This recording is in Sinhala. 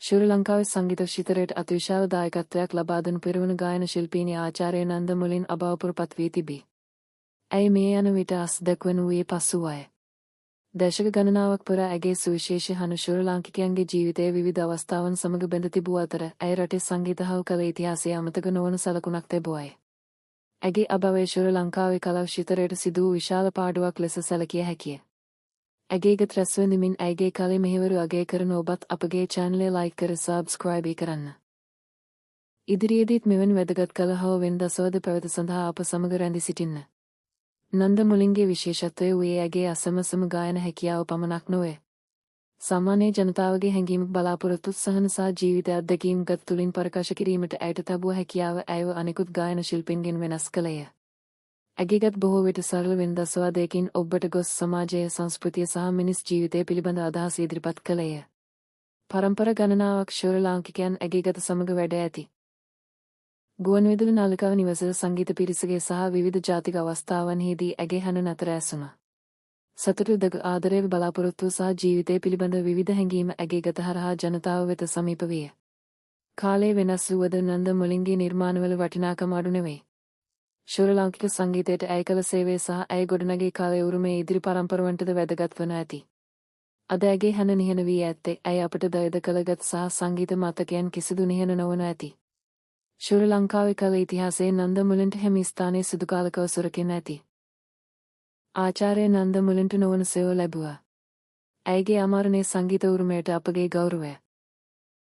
ශ්‍රී ලංකාවේ සංගීත ක්ෂේත්‍රයට අතිවිශාල දායකත්වයක් ලබා දුන් පිරිවුණු ගායන ශිල්පීනි ආචාර්ය නන්ද මුලින් අභාවපුරපත් වී තිබේ. ඇය මේ යන විට අස් දැක්වෙන වූයේ පසුවය. දශක ගණනාවක් පුර ඇගේ සුවිශේෂී හනු ශ්‍රී ලාංකිකයන්ගේ ජීවිතයේ විවිධ අවස්ථාවන් සමග බැඳ තිබූ අතර ඇය රටේ සංගීත හා කලා ඉතිහාසයේ අමතක නොවන සලකුණක් තිබුවාය. ඇගේ අභාවය ශ්‍රී ලංකාවේ කලා ක්ෂේත්‍රයට සිදු වූ විශාල පාඩුවක් ලෙස සැලකිය හැකිය. ඇගේ ගත රැස්වඳමින් ඇයගේ කලේ මෙහෙවරු අගය කරන ඔබත් අපගේ channel like කර subscribe කරන්න. ඉදිරියේදීත් මෙවැනි වැදගත් කල හෝ වෙනදසවද පැවැත සඳහා අප සමග රැඳී සිටින්න. නන්ද මුලින්ගේ විශේෂත්වය වූයේ ඇගේ අසමසම ගායන හැකියාව පමණක් නොවේ. සාමාන්‍ය ජනතාවගේ හැඟීම් බලාපොරොත්තු සහන සහ ජීවිත අත්දැකීම්ගත තුලින් ප්‍රකාශ කිරීමට ඇයට තබුව හැකියාව ඇයව අනෙකුත් ගායන ශිල්පීන්ගෙන් වෙනස් කළේය. ඇගේගත් බොහෝ විට සරල වෙනදසවාදයකින් ඔබට ගොස් සමාජය සංස්කෘතිය සහ මිනිස් ජීවිතය පිළිබඳ අදහස් ඉදිරිපත් කළේය. පරම්පර ගණනාවක් ශ්‍රී ලාංකිකයන් ඇගේගත සමග වැඩ ඇති. ගුවන්විදුලි නාලිකාව නිවසල සංගීත පිරිසගේ සහ විවිධ ජාතික අවස්ථාවන්හිදී ඇගේ හඬ නතර ඇසුණා. සතුටුදග ආදරය බලාපොරොත්තු සහ ජීවිතය පිළිබඳ විවිධ හැඟීම් ඇගේගත හරහා ජනතාව වෙත සමීප විය. කාලය වෙනස් වුවද නන්ද මුලින්ගේ නිර්මාණවල වටිනාකම අඩු නෙවෙයි. ශ්‍රී ලාංකික සංගීතයට ඇය කළ සේවය සහ ඇය ගොඩනැගී කලේ උරුමය ඉදිරි පරම්පරවන්ටද වැදගත් වන ඇති. අද ඇගේ හඬ නිහන වී ඇත්තේ ඇය අපට දයද කළගත් සහ සංගීත මතකයන් කිසිදු නිහන නොවන ඇති. ශ්‍රී ලංකාවේ කල ඉතිහාසයේ නන්ද මුලින්ට හැමි ස්ථානයේ සුදු කාලකව සුරකින්න ඇති. ආචාර්ය නන්ද මුලින්ට නොවන සේව ලැබුවා. ඇයගේ අමරණයේ සංගීත උරුමයට අපගේ ගෞරවය.